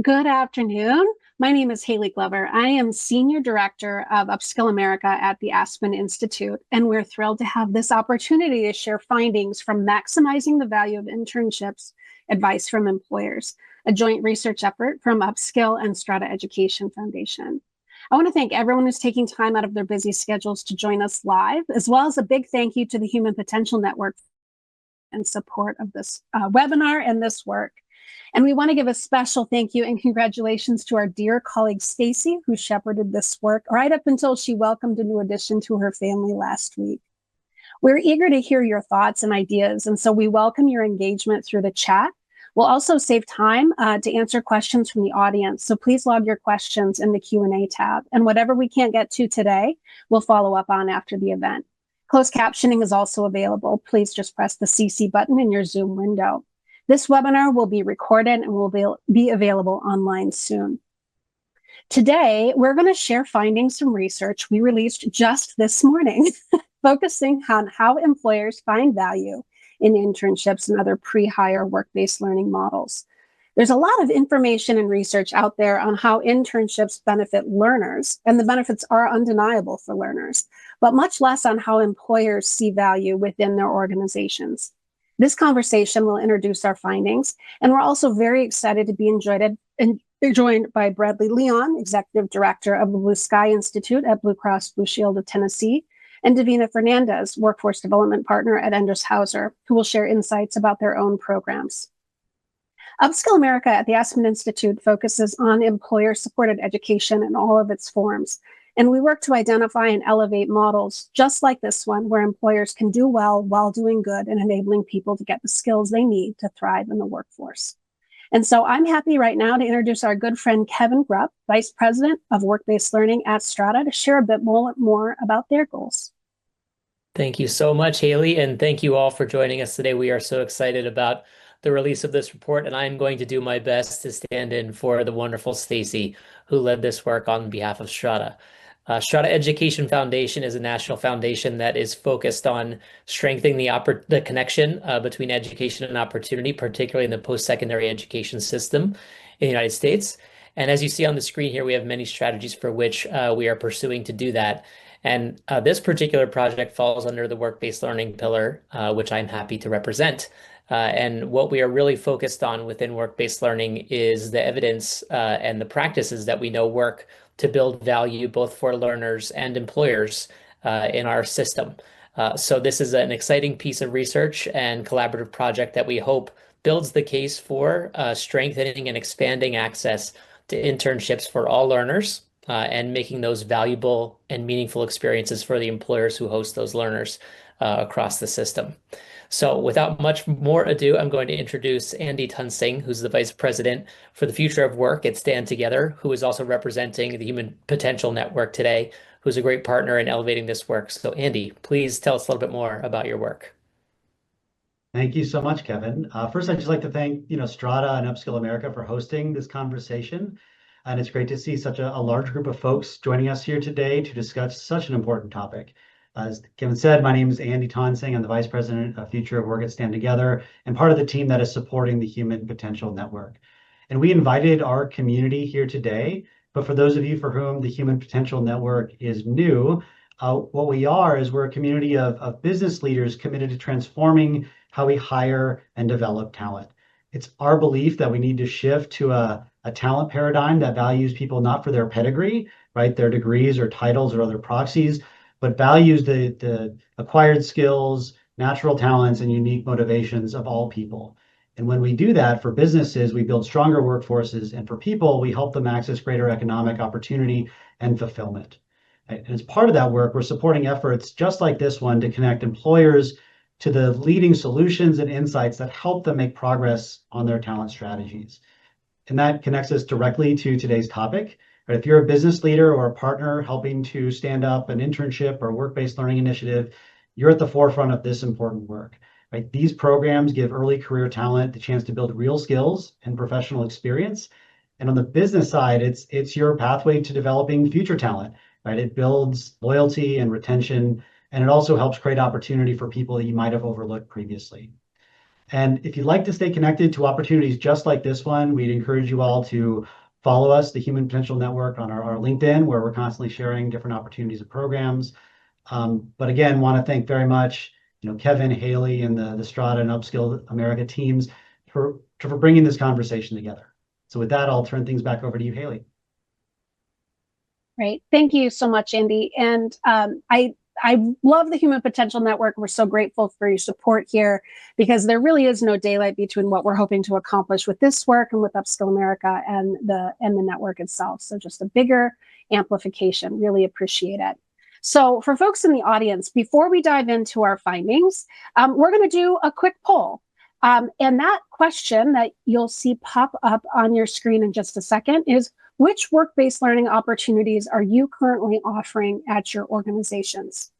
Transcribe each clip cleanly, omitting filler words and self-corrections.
Good afternoon. My name is Haley Glover. I am Senior Director of UpSkill America at the Aspen Institute, and we're thrilled to have this opportunity to share findings from Maximizing the Value of Internships, Advice from Employers, a joint research effort from UpSkill and Strada Education Foundation. I want to thank everyone who's taking time out of their busy schedules to join us live, as well as a big thank you to the Human Potential Network and support of this webinar and this work. And we want to give a special thank you and congratulations to our dear colleague, Stacy, who shepherded this work right up until she welcomed a new addition to her family last week. We're eager to hear your thoughts and ideas, and so we welcome your engagement through the chat. We'll also save time to answer questions from the audience, so please log your questions in the Q&A tab, and whatever we can't get to today, we'll follow up on after the event. Closed captioning is also available. Please just press the CC button in your Zoom window. This webinar will be recorded and will be available online soon. Today, we're going to share findings from research we released just this morning, focusing on how employers find value in internships and other pre-hire work-based learning models. There's a lot of information and research out there on how internships benefit learners, and the benefits are undeniable for learners, but much less on how employers see value within their organizations. This conversation will introduce our findings, and we're also very excited to be joined by Bradley Leon, Executive Director of the Blue Sky Institute at Blue Cross Blue Shield of Tennessee, and Davina Fernandez, Workforce Development Partner at Enders Hauser, who will share insights about their own programs. UpSkill America at the Aspen Institute focuses on employer-supported education in all of its forms, and we work to identify and elevate models just like this one, where employers can do well while doing good and enabling people to get the skills they need to thrive in the workforce. And so I'm happy right now to introduce our good friend Kevin Grupp, Vice President of Work-Based Learning at Strada, to share a bit more about their goals. Thank you so much, Haley, and thank you all for joining us today. We are so excited about the release of this report, and I'm going to do my best to stand in for the wonderful Stacy, who led this work on behalf of Strada. Strada Education Foundation is a national foundation that is focused on strengthening the connection between education and opportunity, particularly in the post-secondary education system in the United States. And as you see on the screen here, we have many strategies for which we are pursuing to do that. And this particular project falls under the work-based learning pillar, which I'm happy to represent. And what we are really focused on within work-based learning is the evidence and the practices that we know work to build value both for learners and employers in our system. So this is an exciting piece of research and collaborative project that we hope builds the case for strengthening and expanding access to internships for all learners and making those valuable and meaningful experiences for the employers who host those learners across the system. So without much more ado, I'm going to introduce Andy Tunsing, who's the Vice President for the Future of Work at Stand Together, who is also representing the Human Potential Network today, who's a great partner in elevating this work. So Andy, please tell us a little bit more about your work. Thank you so much, Kevin. First, I'd just like to thank Strada and UpSkill America for hosting this conversation. And it's great to see such a large group of folks joining us here today to discuss such an important topic. As Kevin said, my name is Andy Tonsing. I'm the Vice President of Future of Work at Stand Together and part of the team that is supporting the Human Potential Network. And we invited our community here today, but for those of you for whom the Human Potential Network is new, what we are is we're a community of business leaders committed to transforming how we hire and develop talent. It's our belief that we need to shift to a talent paradigm that values people not for their pedigree, right, their degrees or titles or other proxies, but values the acquired skills, natural talents, and unique motivations of all people. And when we do that for businesses, we build stronger workforces, and for people, we help them access greater economic opportunity and fulfillment. And as part of that work, we're supporting efforts just like this one to connect employers to the leading solutions and insights that help them make progress on their talent strategies. And that connects us directly to today's topic. If you're a business leader or a partner helping to stand up an internship or work-based learning initiative, you're at the forefront of this important work. Right? These programs give early career talent the chance to build real skills and professional experience. And on the business side, it's your pathway to developing future talent. Right? It builds loyalty and retention, and it also helps create opportunity for people that you might have overlooked previously. And if you'd like to stay connected to opportunities just like this one, we'd encourage you all to follow us, the Human Potential Network, on our LinkedIn, where we're constantly sharing different opportunities and programs. But again, want to thank very much, Kevin, Haley, and the Strada and UpSkill America teams for bringing this conversation together. So with that, I'll turn things back over to you, Haley. Great. Thank you so much, Andy. And I love the Human Potential Network. We're so grateful for your support here, because there really is no daylight between what we're hoping to accomplish with this work and with UpSkill America and the network itself. So just a bigger amplification. Really appreciate it. So for folks in the audience, before we dive into our findings, we're going to do a quick poll. And that question that you'll see pop up on your screen in just a second is, which work-based learning opportunities are you currently offering at your organizations?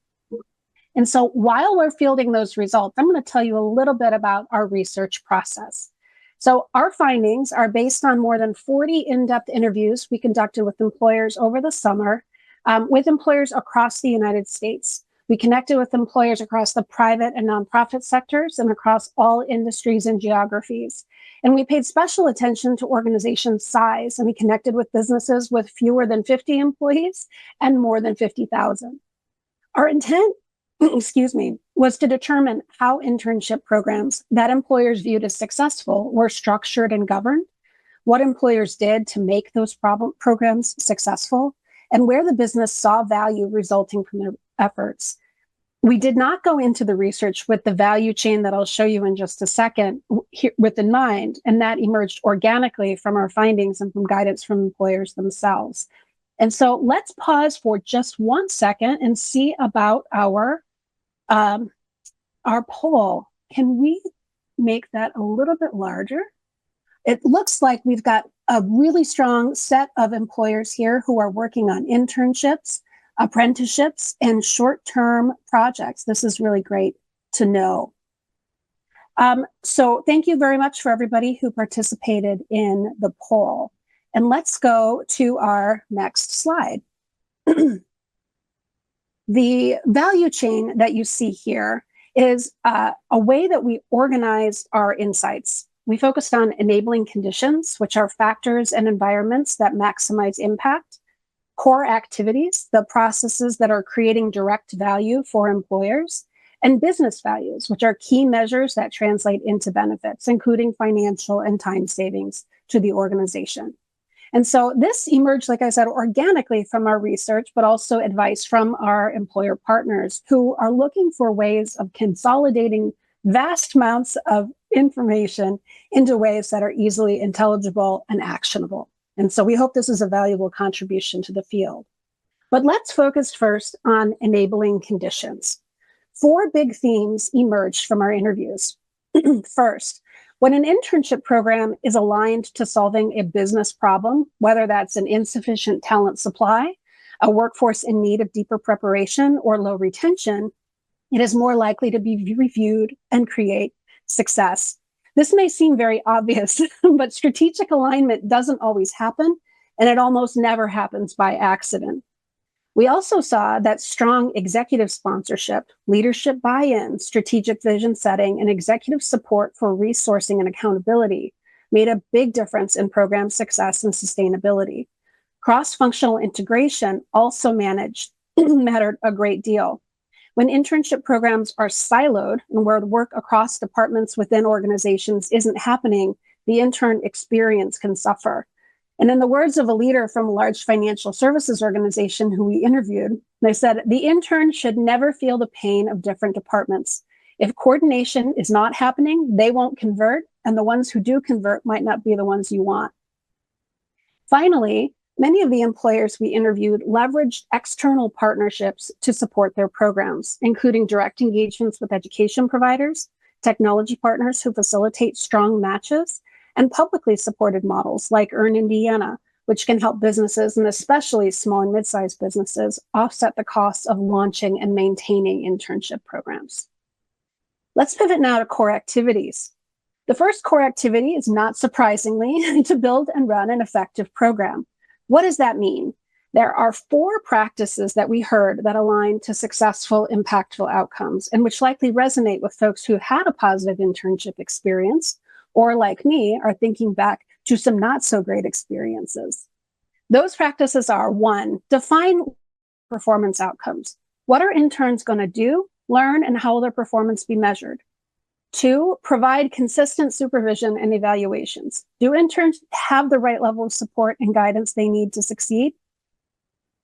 And so while we're fielding those results, I'm going to tell you a little bit about our research process. So our findings are based on more than 40 in-depth interviews we conducted with employers over the summer, with employers across the United States. We connected with employers across the private and nonprofit sectors and across all industries and geographies. And we paid special attention to organization size, and we connected with businesses with fewer than 50 employees and more than 50,000. Our intent, was to determine how internship programs that employers viewed as successful were structured and governed, what employers did to make those programs successful, and where the business saw value resulting from their efforts. We did not go into the research with the value chain that I'll show you in just a second with in mind, and that emerged organically from our findings and from guidance from employers themselves. And so let's pause for just 1 second and see about our poll. Can we make that a little bit larger? It looks like we've got a really strong set of employers here who are working on internships, apprenticeships, and short-term projects. This is really great to know. So thank you very much for everybody who participated in the poll. And let's go to our next slide. The value chain that you see here is a way that we organized our insights. We focused on enabling conditions, which are factors and environments that maximize impact, core activities, the processes that are creating direct value for employers, and business values, which are key measures that translate into benefits, including financial and time savings to the organization. And so this emerged, like I said, organically from our research, but also advice from our employer partners who are looking for ways of consolidating vast amounts of information into ways that are easily intelligible and actionable. And so we hope this is a valuable contribution to the field. But let's focus first on enabling conditions. 4 big themes emerged from our interviews. First, when an internship program is aligned to solving a business problem, whether that's an insufficient talent supply, a workforce in need of deeper preparation, or low retention, it is more likely to be reviewed and create success. This may seem very obvious, but strategic alignment doesn't always happen, and it almost never happens by accident. We also saw that strong executive sponsorship, leadership buy-in, strategic vision setting, and executive support for resourcing and accountability made a big difference in program success and sustainability. Cross-functional integration also mattered a great deal. When internship programs are siloed and where work across departments within organizations isn't happening, the intern experience can suffer. And in the words of a leader from a large financial services organization who we interviewed, they said, the intern should never feel the pain of different departments. If coordination is not happening, they won't convert, and the ones who do convert might not be the ones you want. Finally, many of the employers we interviewed leveraged external partnerships to support their programs, including direct engagements with education providers, technology partners who facilitate strong matches, and publicly supported models like Earn Indiana, which can help businesses, and especially small and mid-sized businesses, offset the costs of launching and maintaining internship programs. Let's pivot now to core activities. The first core activity is, not surprisingly, to build and run an effective program. What does that mean? There are 4 practices that we heard that align to successful, impactful outcomes, and which likely resonate with folks who had a positive internship experience, or like me, are thinking back to some not so great experiences. Those practices are: 1, define performance outcomes. What are interns going to do, learn, and how will their performance be measured? 2, provide consistent supervision and evaluations. Do interns have the right level of support and guidance they need to succeed?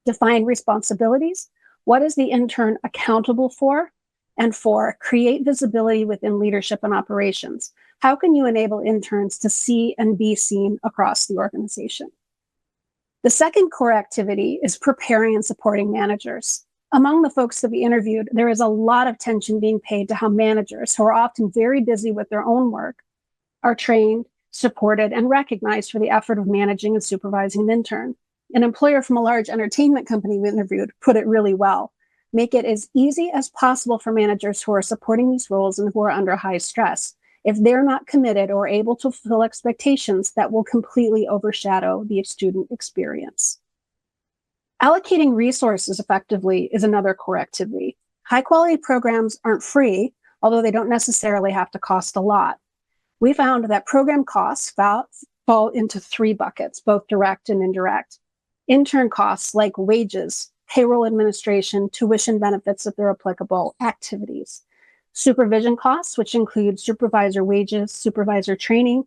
Define responsibilities. What is the intern accountable for? And 4, create visibility within leadership and operations. How can you enable interns to see and be seen across the organization? The second core activity is preparing and supporting managers. Among the folks that we interviewed, there is a lot of attention being paid to how managers, who are often very busy with their own work, are trained, supported, and recognized for the effort of managing and supervising an intern. An employer from a large entertainment company we interviewed put it really well. Make it as easy as possible for managers who are supporting these roles and who are under high stress. If they're not committed or able to fulfill expectations, that will completely overshadow the student experience. Allocating resources effectively is another core activity. High-quality programs aren't free, although they don't necessarily have to cost a lot. We found that program costs fall into 3 buckets, both direct and indirect. Intern costs like wages, payroll administration, tuition benefits if they're applicable, activities. Supervision costs, which include supervisor wages, supervisor training,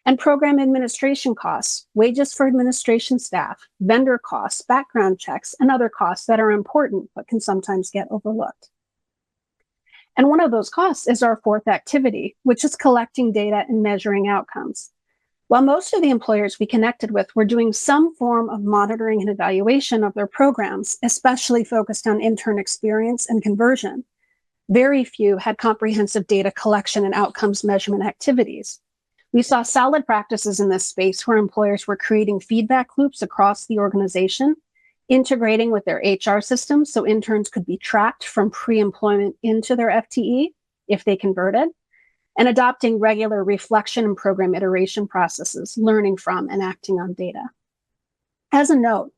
and program administration costs, wages for administration staff, vendor costs, background checks, and other costs that are important but can sometimes get overlooked. And one of those costs is our 4th activity, which is collecting data and measuring outcomes. While most of the employers we connected with were doing some form of monitoring and evaluation of their programs, especially focused on intern experience and conversion, very few had comprehensive data collection and outcomes measurement activities. We saw solid practices in this space where employers were creating feedback loops across the organization, integrating with their HR systems so interns could be tracked from pre-employment into their FTE if they converted, and adopting regular reflection and program iteration processes, learning from and acting on data. As a note,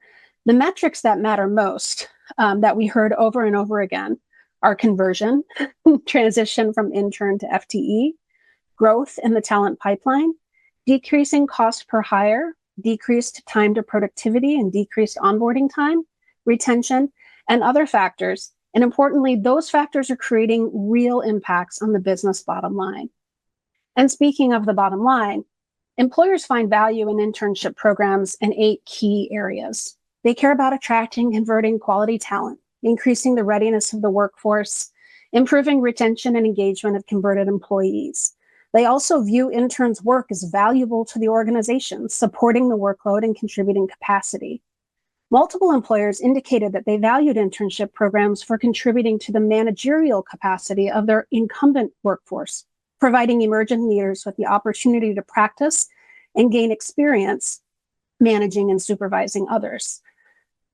the metrics that matter most that we heard over and over again are conversion, transition from intern to FTE, growth in the talent pipeline, decreasing cost per hire, decreased time to productivity and decreased onboarding time, retention, and other factors. And importantly, those factors are creating real impacts on the business bottom line. And speaking of the bottom line, employers find value in internship programs in 8 key areas. They care about attracting and converting quality talent, increasing the readiness of the workforce, improving retention and engagement of converted employees. They also view interns' work as valuable to the organization, supporting the workload and contributing capacity. Multiple employers indicated that they valued internship programs for contributing to the managerial capacity of their incumbent workforce, providing emerging leaders with the opportunity to practice and gain experience managing and supervising others.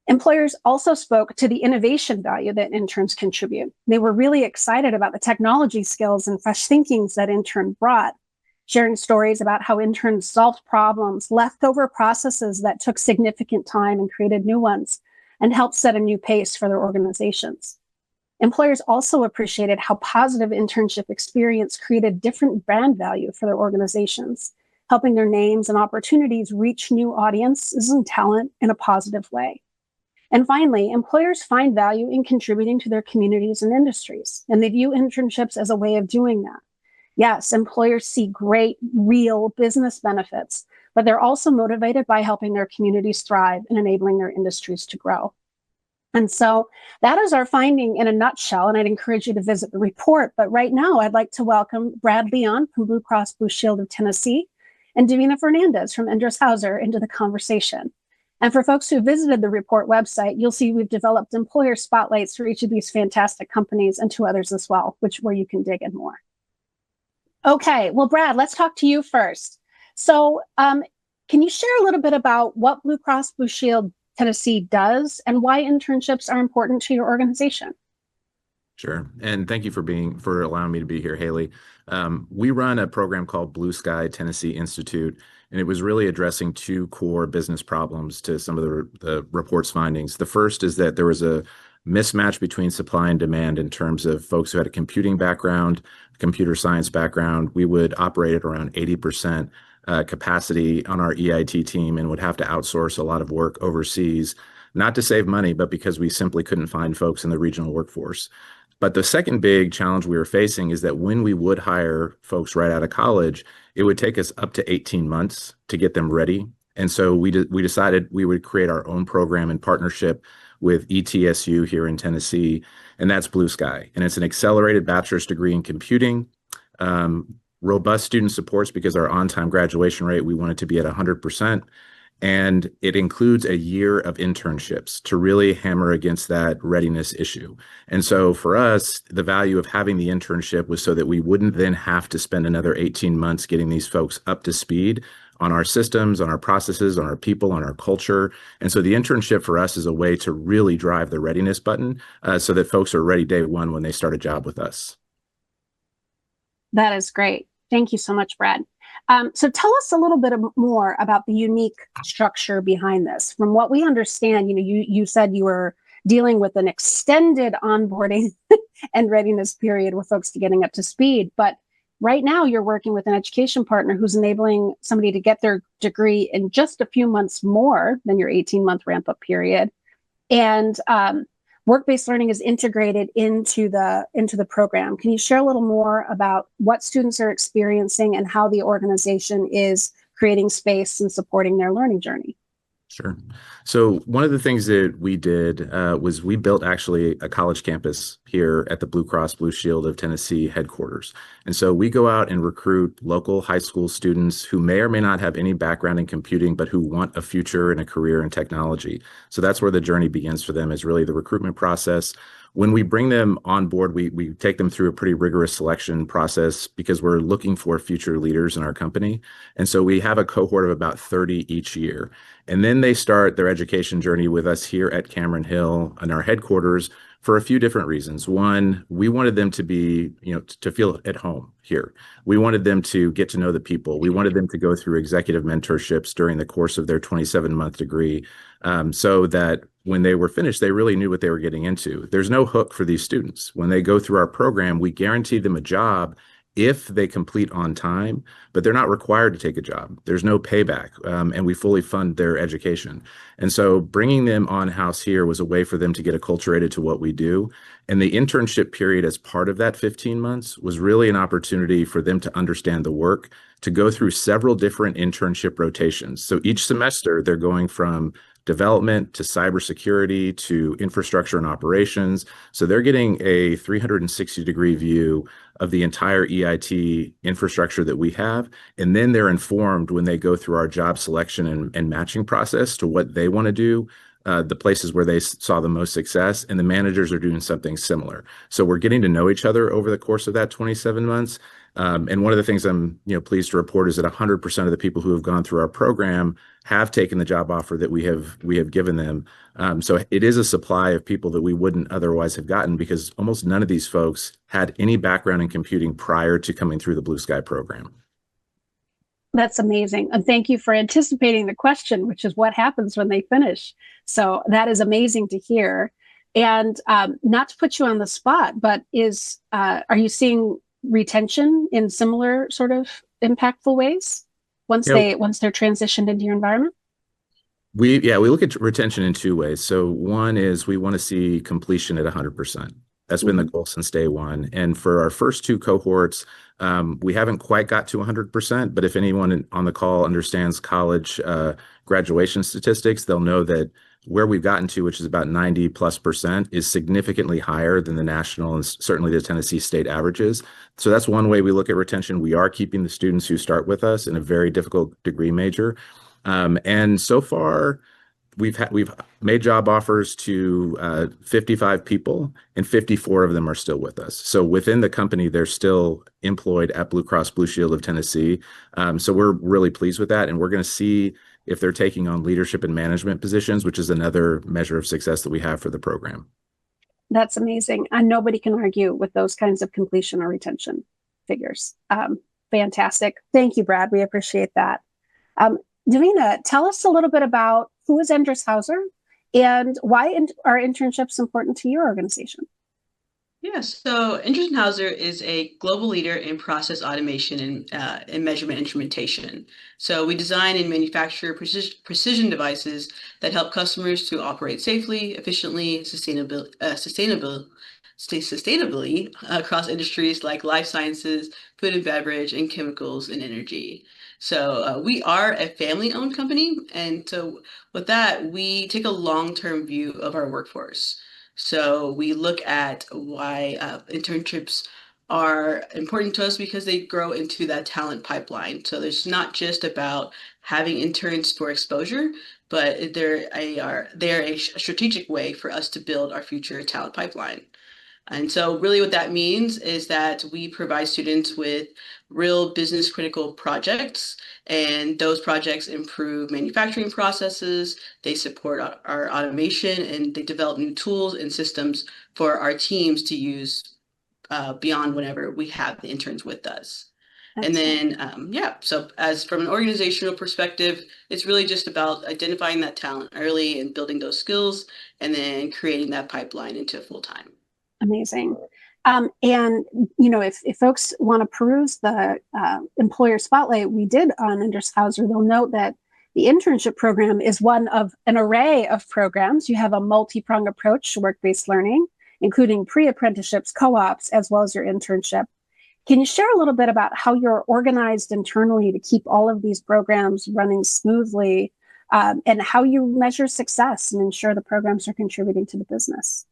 Employers also spoke to the innovation value that interns contribute. They were really excited about the technology skills and fresh thinkings that interns brought, sharing stories about how interns solved problems, leftover processes that took significant time and created new ones, and helped set a new pace for their organizations. Employers also appreciated how positive internship experience created different brand value for their organizations, helping their names and opportunities reach new audiences and talent in a positive way. And finally, employers find value in contributing to their communities and industries, and they view internships as a way of doing that. Yes, employers see great, real business benefits, but they're also motivated by helping their communities thrive and enabling their industries to grow. And so that is our finding in a nutshell, and I'd encourage you to visit the report. But right now, I'd like to welcome Brad Leon from Blue Cross Blue Shield of Tennessee and Davina Fernandez from Endres Hauser into the conversation. And for folks who visited the report website, you'll see we've developed employer spotlights for each of these fantastic companies and 2 others as well, where you can dig in more. Okay, well, Brad, let's talk to you first. So can you share a little bit about what Blue Cross Blue Shield Tennessee does and why internships are important to your organization? Sure. And thank you for allowing me to be here, Haley. We run a program called Blue Sky Tennessee Institute, And it was really addressing two core business problems to some of the report's findings. The first is that there was a mismatch between supply and demand in terms of folks who had a computing background, computer science background. We would operate at around 80% capacity on our EIT team and would have to outsource a lot of work overseas, not to save money, but because we simply couldn't find folks in the regional workforce. But the second big challenge we were facing is that when we would hire folks right out of college, it would take us up to 18 months to get them ready. And so we decided we would create our own program in partnership with ETSU here in Tennessee, and that's Blue Sky. And it's an accelerated bachelor's degree in computing, robust student supports because our on-time graduation rate, we want it to be at 100%. And it includes a year of internships to really hammer against that readiness issue. And so for us, the value of having the internship was so that we wouldn't then have to spend another 18 months getting these folks up to speed on our systems, on our processes, on our people, on our culture. And so the internship for us is a way to really drive the readiness button so that folks are ready day one when they start a job with us. That is great. Thank you so much, Brad. So tell us a little bit more about the unique structure behind this. From what we understand, you said you were dealing with an extended onboarding and readiness period with folks to getting up to speed. But right now you're working with an education partner who's enabling somebody to get their degree in just a few months more than your 18-month ramp-up period. And work-based learning is integrated into the program. Can you share a little more about what students are experiencing and how the organization is creating space and supporting their learning journey? Sure. So one of the things that we did was we built actually a college campus here at the Blue Cross Blue Shield of Tennessee headquarters. And so we go out and recruit local high school students who may or may not have any background in computing, but who want a future and a career in technology. So that's where the journey begins for them, is really the recruitment process. When we bring them on board, we take them through a pretty rigorous selection process because we're looking for future leaders in our company. And so we have a cohort of about 30 each year. And then they start their education journey with us here at Cameron Hill in our headquarters for a few different reasons. One, we wanted them to be, to feel at home here. We wanted them to get to know the people. We wanted them to go through executive mentorships during the course of their 27-month degree so that when they were finished, they really knew what they were getting into. There's no hook for these students. When they go through our program, we guarantee them a job if they complete on time, but they're not required to take a job. There's no payback, and we fully fund their education. And so bringing them on house here was a way for them to get acculturated to what we do. And the internship period as part of that 15 months was really an opportunity for them to understand the work, to go through several different internship rotations. So each semester, they're going from development to cybersecurity to infrastructure and operations. So they're getting a 360-degree view of the entire EIT infrastructure that we have. And then they're informed when they go through our job selection and matching process to what they want to do, the places where they saw the most success, and the managers are doing something similar. So we're getting to know each other over the course of that 27 months. And one of the things I'm pleased to report is that 100% of the people who have gone through our program have taken the job offer that we have given them. So it is a supply of people that we wouldn't otherwise have gotten because almost none of these folks had any background in computing prior to coming through the Blue Sky program. That's amazing. And thank you for anticipating the question, which is what happens when they finish. So that is amazing to hear. And not to put you on the spot, but are you seeing retention in similar sort of impactful ways once they're transitioned into your environment? We look at retention in two ways. So one is we want to see completion at 100%. That's been the goal since day one. And for our first two cohorts, we haven't quite got to 100%, but if anyone on the call understands college graduation statistics, they'll know that where we've gotten to, which is about 90+%, is significantly higher than the national and certainly the Tennessee state averages. So that's one way we look at retention. We are keeping the students who start with us in a very difficult degree major. And so far, we've made job offers to 55 people, and 54 of them are still with us. So within the company, they're still employed at Blue Cross Blue Shield of Tennessee. So we're really pleased with that, and we're going to see if they're taking on leadership and management positions, which is another measure of success that we have for the program. That's amazing, and nobody can argue with those kinds of completion or retention figures. Fantastic. Thank you, Brad. We appreciate that. Davina, tell us a little bit about who is Endres Hauser and why are internships important to your organization? Yeah, so Hauser is a global leader in process automation and measurement instrumentation. So we design and manufacture precision devices that help customers to operate safely, efficiently, sustainably across industries like life sciences, food and beverage, and chemicals and energy. So we are a family-owned company, and so with that, we take a long-term view of our workforce. So we look at why internships are important to us because they grow into that talent pipeline. So there's not just about having interns for exposure, but they're a strategic way for us to build our future talent pipeline. And so really what that means is that we provide students with real business critical projects, and those projects improve manufacturing processes, they support our automation, and they develop new tools and systems for our teams to use beyond whenever we have the interns with us. Excellent. And then, so as from an organizational perspective, it's really just about identifying that talent early and building those skills, and then creating that pipeline into full-time. Amazing. And if folks want to peruse the employer spotlight we did on Endres Hauser, they'll note that the internship program is one of an array of programs. You have a multi-pronged approach to work-based learning, including pre-apprenticeships, co-ops, as well as your internship. Can you share a little bit about how you're organized internally to keep all of these programs running smoothly, and how you measure success and ensure the programs are contributing to the business?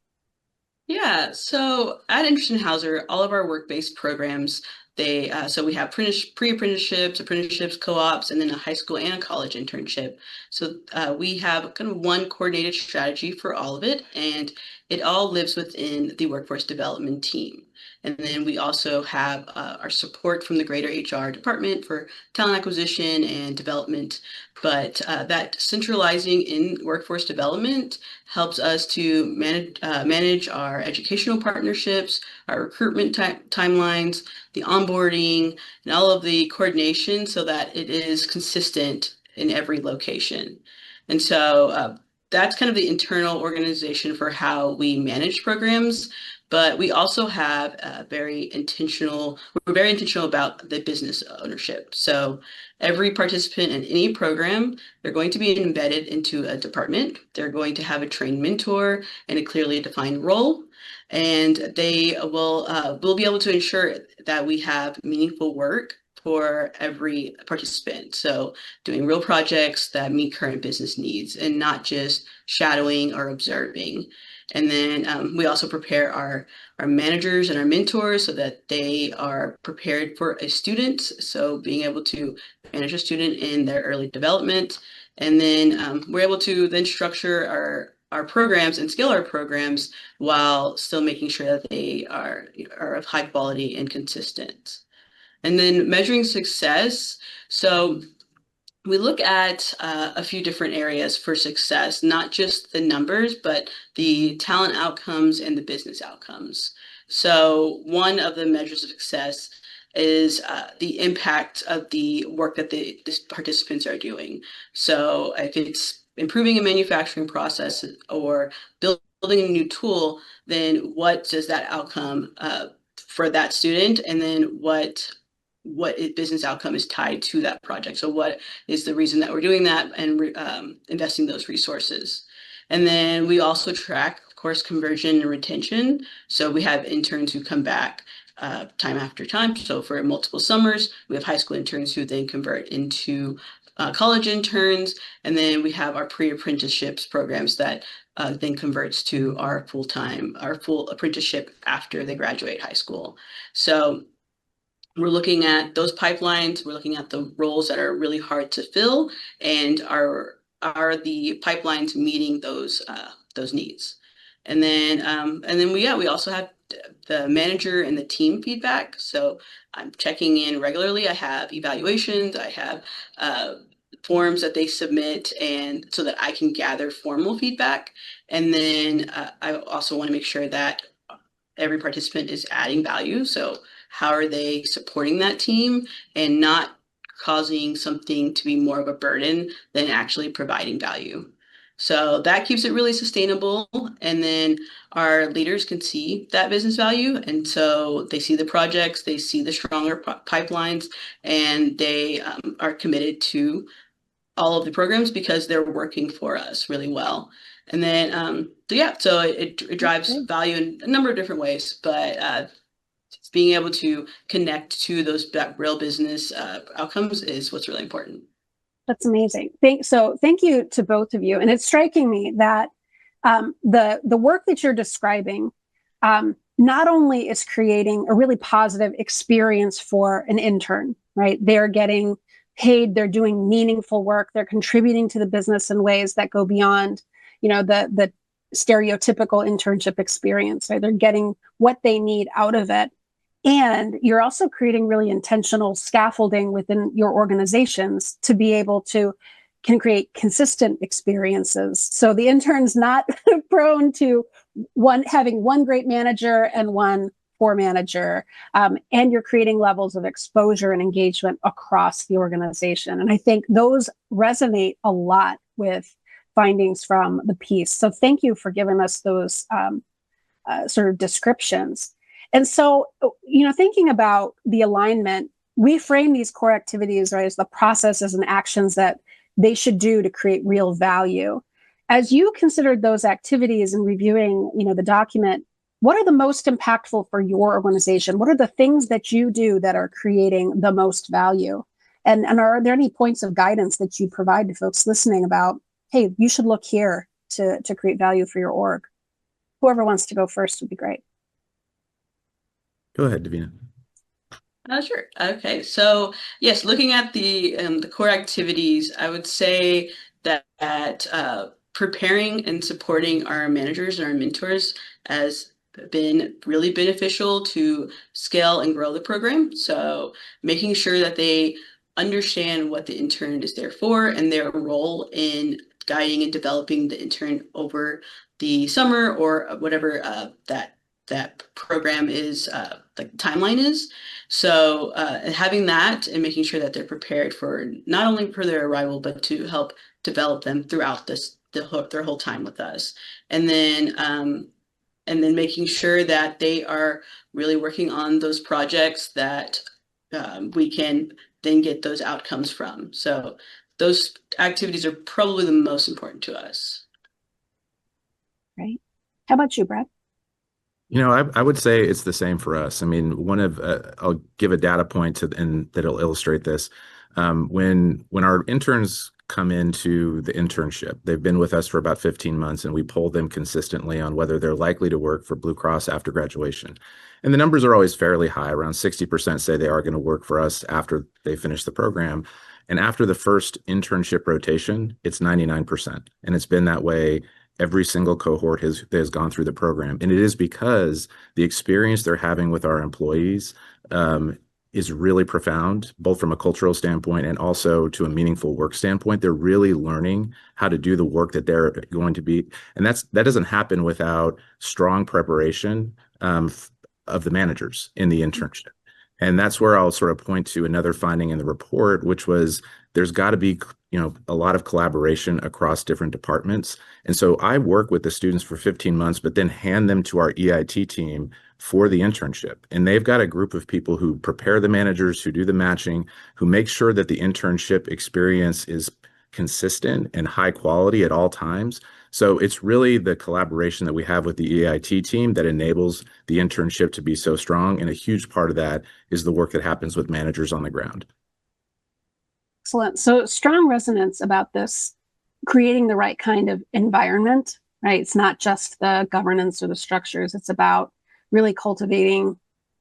Yeah, so at Hauser, all of our work-based programs, so we have pre-apprenticeships, apprenticeships, co-ops, and then a high school and a college internship. So we have kind of one coordinated strategy for all of it, and it all lives within the workforce development team. And then we also have our support from the greater HR department for talent acquisition and development. But that centralizing in workforce development helps us to manage our educational partnerships, our recruitment timelines, the onboarding, and all of the coordination so that it is consistent in every location. And so that's kind of the internal organization for how we manage programs. But we also have we're very intentional about the business ownership. So every participant in any program, they're going to be embedded into a department. They're going to have a trained mentor and a clearly defined role. And they will be able to ensure that we have meaningful work for every participant. So doing real projects that meet current business needs and not just shadowing or observing. And then we also prepare our managers and our mentors so that they are prepared for a student. So being able to manage a student in their early development. And then we're able to then structure our programs and scale our programs while still making sure that they are of high quality and consistent. And then measuring success. So we look at a few different areas for success, not just the numbers, but the talent outcomes and the business outcomes. So one of the measures of success is the impact of the work that the participants are doing. So if it's improving a manufacturing process or building a new tool, then what does that outcome for that student, and then what business outcome is tied to that project. So what is the reason that we're doing that and investing those resources. And then we also track, of course, conversion and retention. So we have interns who come back time after time. So for multiple summers, we have high school interns who then convert into college interns. And then we have our pre-apprenticeships programs that then converts to our full apprenticeship after they graduate high school. So we're looking at those pipelines. We're looking at the roles that are really hard to fill, and are the pipelines meeting those needs. And then we also have the manager and the team feedback. So I'm checking in regularly. I have evaluations. I have forms that they submit, and so that I can gather formal feedback. And then I also want to make sure that every participant is adding value. So how are they supporting that team and not causing something to be more of a burden than actually providing value. So that keeps it really sustainable. And then our leaders can see that business value. And so they see the projects, they see the stronger pipelines, and they are committed to all of the programs because they're working for us really well. And then, so it drives value in a number of different ways, but being able to connect to those real business outcomes is what's really important. That's amazing. Thank you to both of you. And it's striking me that the work that you're describing not only is creating a really positive experience for an intern, right? They're getting paid, they're doing meaningful work, they're contributing to the business in ways that go beyond, the stereotypical internship experience, right? They're getting what they need out of it. And you're also creating really intentional scaffolding within your organizations to be able to can create consistent experiences. So the intern's not prone to having one great manager and one poor manager. And you're creating levels of exposure and engagement across the organization. And I think those resonate a lot with findings from the piece. So thank you for giving us those sort of descriptions. And so, thinking about the alignment, we frame these core activities, right, as the processes and actions that they should do to create real value. As you considered those activities and reviewing, the document, what are the most impactful for your organization? What are the things that you do that are creating the most value? And are there any points of guidance that you provide to folks listening about, hey, you should look here to create value for your org? Whoever wants to go first would be great. Go ahead, Davina. Sure. Okay. So yes, looking at the core activities, I would say that preparing and supporting our managers and our mentors has been really beneficial to scale and grow the program. So making sure that they understand what the intern is there for and their role in guiding and developing the intern over the summer or whatever that program is, like timeline is. So having that and making sure that they're prepared for not only for their arrival, but to help develop them throughout their whole time with us. And then making sure that they are really working on those projects that we can then get those outcomes from. So those activities are probably the most important to us. Right. How about you, Brad? I would say it's the same for us. I mean, I'll give a data point and that'll illustrate this. When our interns come into the internship, they've been with us for about 15 months, and we poll them consistently on whether they're likely to work for Blue Cross after graduation. And the numbers are always fairly high. Around 60% say they are going to work for us after they finish the program. And after the first internship rotation, it's 99%. And it's been that way. Every single cohort has gone through the program. And it is because the experience they're having with our employees is really profound, both from a cultural standpoint and also to a meaningful work standpoint. They're really learning how to do the work that they're going to be. And that doesn't happen without strong preparation of the managers in the internship. And that's where I'll sort of point to another finding in the report, which was there's got to be, a lot of collaboration across different departments. And so I work with the students for 15 months, but then hand them to our EIT team for the internship. And they've got a group of people who prepare the managers, who do the matching, who make sure that the internship experience is consistent and high quality at all times. So it's really the collaboration that we have with the EIT team that enables the internship to be so strong. And a huge part of that is the work that happens with managers on the ground. Excellent. So strong resonance about this, creating the right kind of environment, right? It's not just the governance or the structures. It's about really cultivating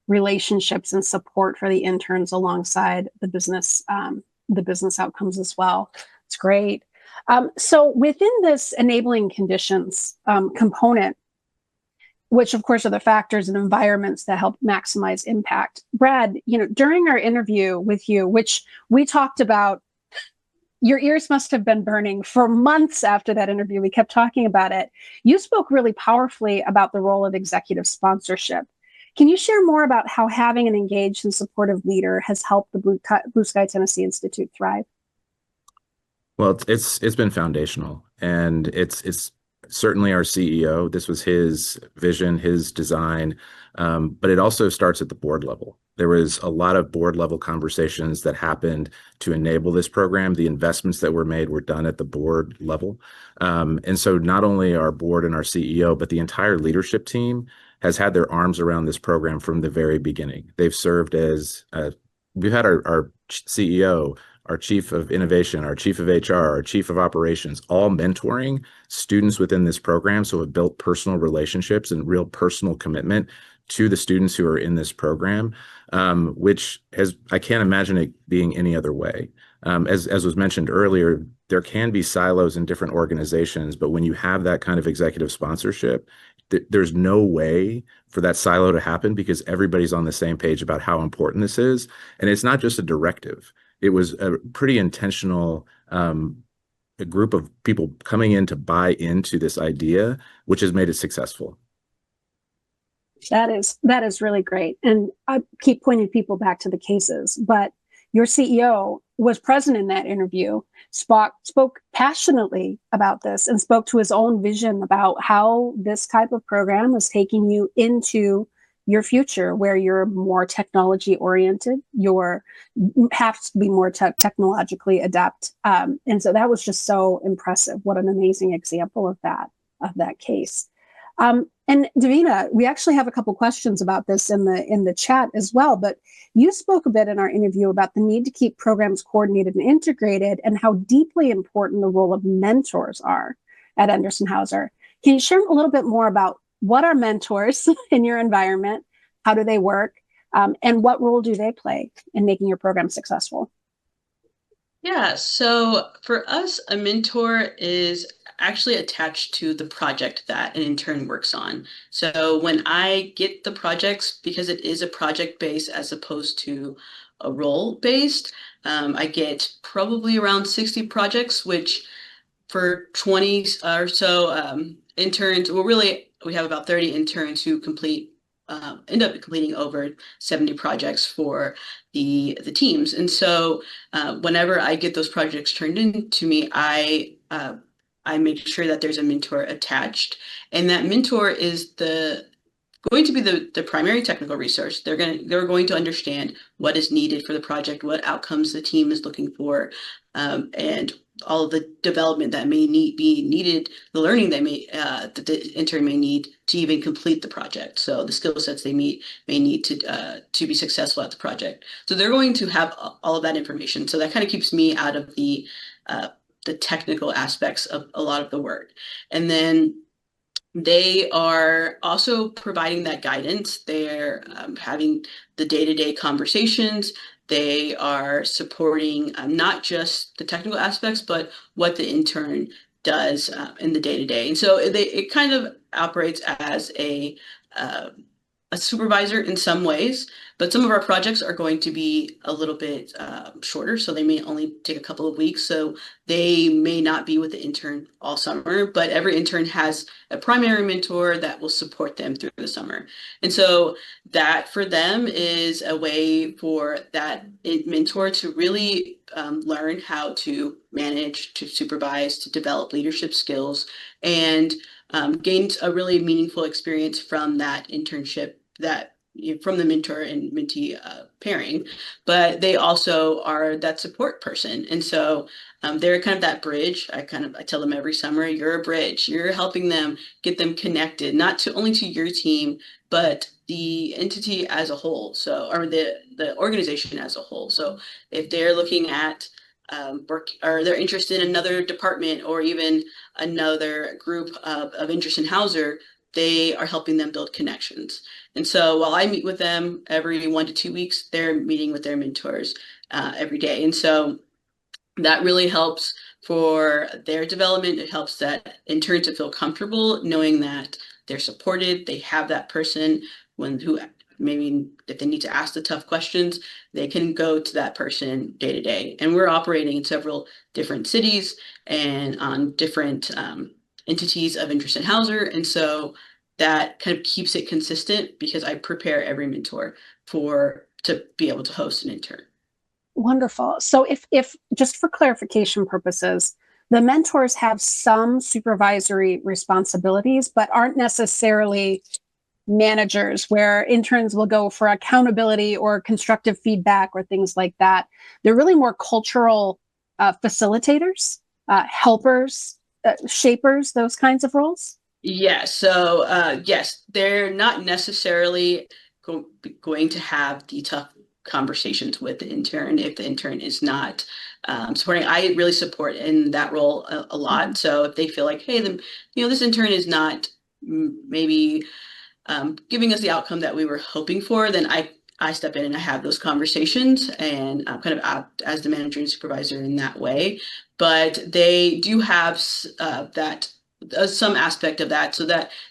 relationships and support for the interns alongside the business outcomes as well. It's great. So within this enabling conditions component, which of course are the factors and environments that help maximize impact. Brad, during our interview with you, which we talked about, your ears must have been burning for months after that interview. We kept talking about it. You spoke really powerfully about the role of executive sponsorship. Can you share more about how having an engaged and supportive leader has helped the Blue Sky Tennessee Institute thrive? Well, it's been foundational, and it's certainly our CEO. This was his vision, his design, but it also starts at the board level. There was a lot of board level conversations that happened to enable this program. The investments that were made were done at the board level, and so not only our board and our CEO, but the entire leadership team has had their arms around this program from the very beginning. They've served as we've had our CEO, our chief of innovation, our chief of HR, our chief of operations, all mentoring students within this program. So have built personal relationships and real personal commitment to the students who are in this program, which I can't imagine it being any other way. As was mentioned earlier, there can be silos in different organizations, but when you have that kind of executive sponsorship, there's no way for that silo to happen because everybody's on the same page about how important this is. And it's not just a directive. It was a pretty intentional a group of people coming in to buy into this idea, which has made it successful. That is really great. And I keep pointing people back to the cases, but your CEO was present in that interview, spoke passionately about this, and spoke to his own vision about how this type of program is taking you into your future, where you're more technology oriented, you're have to be more technologically adept. And so that was just so impressive. What an amazing example of that case. And Davina, we actually have a couple questions about this in the chat as well, but you spoke a bit in our interview about the need to keep programs coordinated and integrated and how deeply important the role of mentors are at Anderson Hauser. Can you share a little bit more about what are mentors in your environment? How do they work? And what role do they play in making your program successful? Yeah, so for us, a mentor is actually attached to the project that an intern works on. So when I get the projects, because it is a project based as opposed to a role based, I get probably around 60 projects, which for 20 or so interns, well, really, we have about 30 interns who end up completing over 70 projects for the teams. And so whenever I get those projects turned in to me, I make sure that there's a mentor attached, and that mentor is going to be the primary technical resource. They're going to understand what is needed for the project, what outcomes the team is looking for, and all of the development that may be needed, the learning that the intern may need to even complete the project. So the skill sets they may need to be successful at the project. So they're going to have all of that information. So that kind of keeps me out of the technical aspects of a lot of the work. And then they are also providing that guidance. They're having the day-to-day conversations. They are supporting not just the technical aspects, but what the intern does in the day-to-day. And so it kind of operates as a supervisor in some ways, but some of our projects are going to be a little bit shorter, so they may only take a couple of weeks. So they may not be with the intern all summer, but every intern has a primary mentor that will support them through the summer. And so that for them is a way for that mentor to really learn how to manage, to supervise, to develop leadership skills, and gained a really meaningful experience from that internship, from the mentor and mentee pairing. But they also are that support person, and so they're kind of that bridge. I tell them every summer, you're a bridge. You're helping them, get them connected, not only to your team, but the entity as a whole. So, or the organization as a whole. So if they're looking at work, or they're interested in another department or even another group of interest in Hauser, they are helping them build connections. And so while I meet with them every 1 to 2 weeks, they're meeting with their mentors every day. And so that really helps for their development. It helps that interns to feel comfortable knowing that they're supported. They have that person who maybe if they need to ask the tough questions, they can go to that person day to day. And we're operating in several different cities and on different entities of interest in Hauser. And so that kind of keeps it consistent because I prepare every mentor to be able to host an intern. Wonderful. So if just for clarification purposes, the mentors have some supervisory responsibilities, but aren't necessarily managers, where interns will go for accountability or constructive feedback or things like that. They're really more cultural facilitators, helpers, shapers, those kinds of roles. Yeah, so yes, they're not necessarily going to have the tough conversations with the intern if the intern is not supporting. I really support in that role a lot. Mm-hmm. So if they feel like, hey, this intern is not maybe giving us the outcome that we were hoping for, then I step in and I have those conversations and kind of act as the manager and supervisor in that way. But they do have that some aspect of that,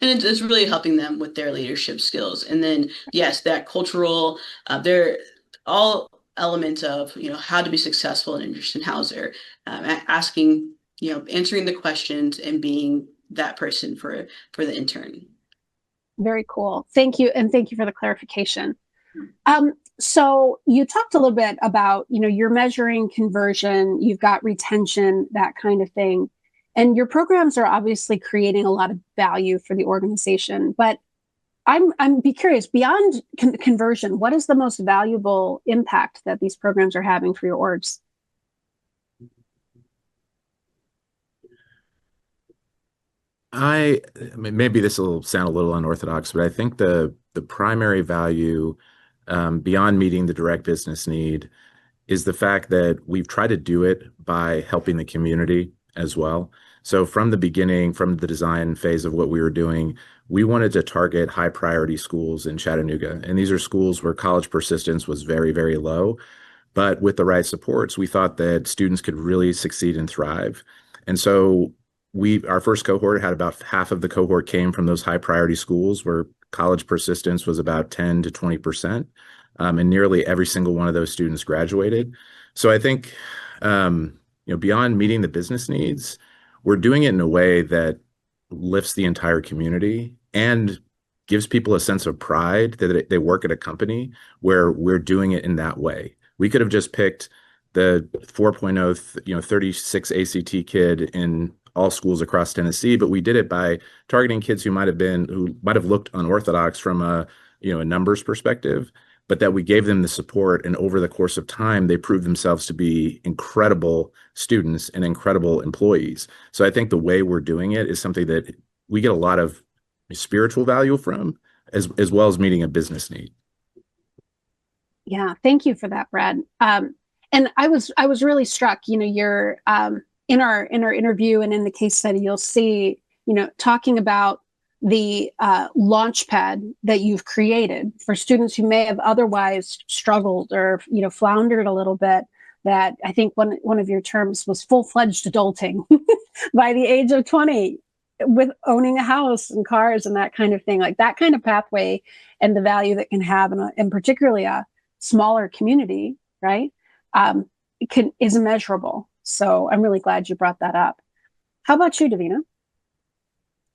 and it's really helping them with their leadership skills. And then yes, that cultural, they're all elements of how to be successful in Anderson Hauser, asking, answering the questions and being that person for the intern. Very cool. Thank you. And thank you for the clarification. So you talked a little bit about, you're measuring conversion, you've got retention, that kind of thing. And your programs are obviously creating a lot of value for the organization. But I'm be curious, beyond conversion, what is the most valuable impact that these programs are having for your orgs? Maybe this will sound a little unorthodox, but I think the primary value beyond meeting the direct business need is the fact that we've tried to do it by helping the community as well. So from the beginning, from the design phase of what we were doing, we wanted to target high priority schools in Chattanooga. And these are schools where college persistence was very, very low. But with the right supports, we thought that students could really succeed and thrive. And so our first cohort had about half of the cohort came from those high priority schools where college persistence was about 10 to 20%. And nearly every single one of those students graduated. So I think, beyond meeting the business needs, we're doing it in a way that lifts the entire community and gives people a sense of pride that they work at a company where we're doing it in that way. We could have just picked the 4.0, 36 ACT kid in all schools across Tennessee, but we did it by targeting kids who might have looked unorthodox from a numbers perspective, but that we gave them the support, and over the course of time, they proved themselves to be incredible students and incredible employees. So I think the way we're doing it is something that we get a lot of spiritual value from, as well as meeting a business need. Yeah, thank you for that, Brad. And I was really struck. You're in our interview and in the case study, you'll see, talking about the launch pad that you've created for students who may have otherwise struggled or floundered a little bit. That I think one of your terms was full-fledged adulting by the age of 20, with owning a house and cars and that kind of thing, like that kind of pathway and the value that can have in particularly a smaller community, right? Is immeasurable. So I'm really glad you brought that up. How about you, Davina?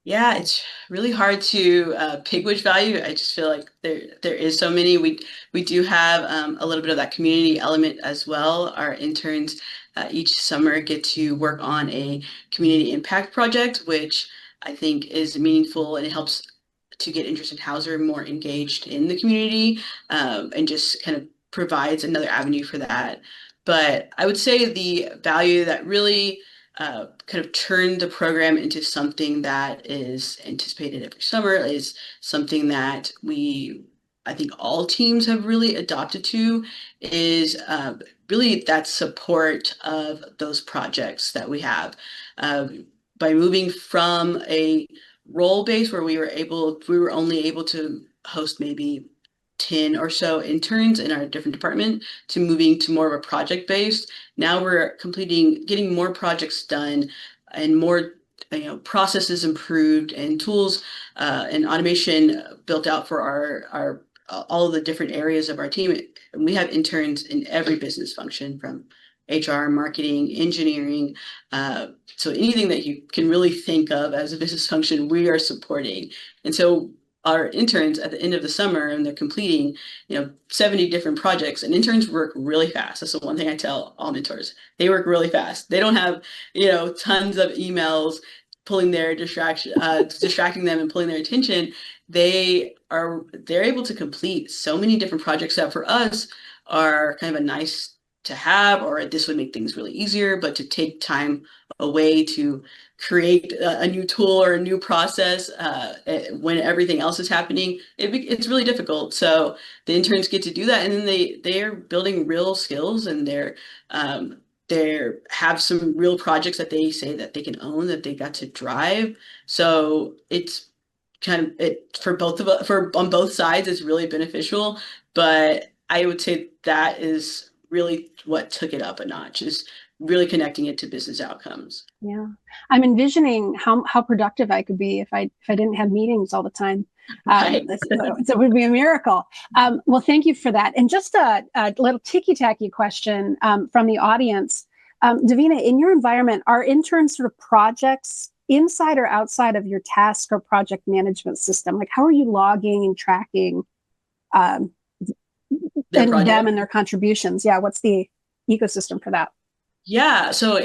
Yeah, it's really hard to pick which value. I just feel like there is so many. We do have a little bit of that community element as well. Our interns each summer get to work on a community impact project, which I think is meaningful, and it helps to get Anderson Hauser more engaged in the community, and just kind of provides another avenue for that. But I would say the value that really kind of turned the program into something that is anticipated every summer is something that I think all teams have really adopted to, is really that support of those projects that we have. By moving from a role base where we were only able to host maybe 10 or so interns in our different department, to moving to more of a project based. Now we're getting more projects done and more processes improved and tools and automation built out for our all of the different areas of our team. And we have interns in every business function, from HR, marketing, engineering. So anything that you can really think of as a business function, we are supporting. And so our interns at the end of the summer, and they're completing, 70 different projects, and interns work really fast. That's the one thing I tell all mentors. They work really fast. They don't have, tons of emails pulling their distracting them and pulling their attention. They're able to complete so many different projects that for us are kind of a nice to have, or this would make things really easier, but to take time away to create a new tool or a new process when everything else is happening, it's really difficult. So the interns get to do that, and then they're building real skills, and they have some real projects that they say that they can own, that they got to drive. So it's kind of for both of us, on both sides, it's really beneficial. But I would say that is really what took it up a notch, is really connecting it to business outcomes. Yeah, I'm envisioning how productive I could be if I didn't have meetings all the time. Right. So it would be a miracle. Well, thank you for that. And just a little ticky-tacky question from the audience. Davina, in your environment, are interns sort of projects inside or outside of your task or project management system? Like, how are you logging and tracking them and their contributions? Yeah, what's the ecosystem for that? Yeah, so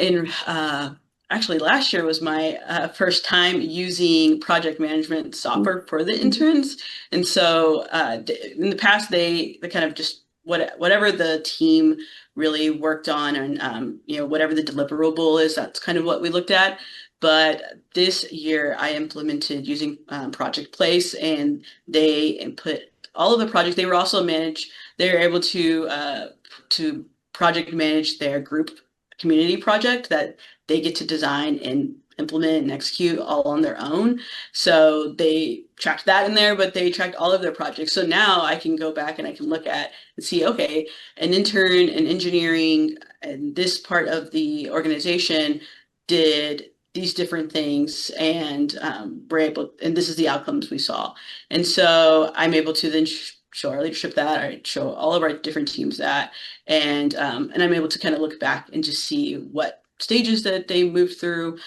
actually last year was my first time using project management software for the interns. And so in the past, they kind of just whatever the team really worked on, and whatever the deliverable is, that's kind of what we looked at. But this year I implemented using Project Place, and they input all of the projects. They were also they're able to project manage their group community project that they get to design and implement and execute all on their own. So they tracked that in there, but they tracked all of their projects. So now I can go back and I can look at and see, okay, an intern in engineering and this part of the organization did these different things, and and this is the outcomes we saw. And so I'm able to then show our leadership that, or show all of our different teams that, and I'm able to kind of look back and just see what stages that they moved through.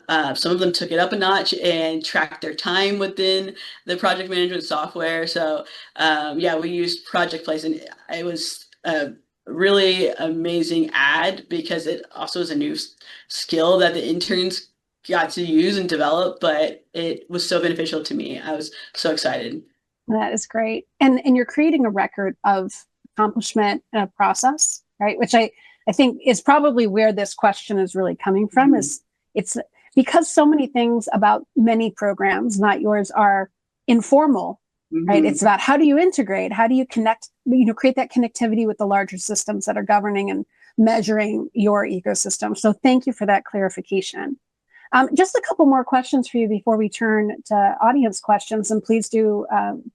Some of them took it up a notch and tracked their time within the project management software. So yeah, we used Project Place, and it was a really amazing ad, because it also is a new skill that the interns got to use and develop, but it was so beneficial to me. I was so excited. That is great. And you're creating a record of accomplishment and a process, right? Which I think is probably where this question is really coming from. Mm-hmm. Is it's because so many things about many programs, not yours, are informal, mm-hmm. right? It's about how do you integrate? How do you connect, create that connectivity with the larger systems that are governing and measuring your ecosystem. So thank you for that clarification. Just a couple more questions for you before we turn to audience questions, and please do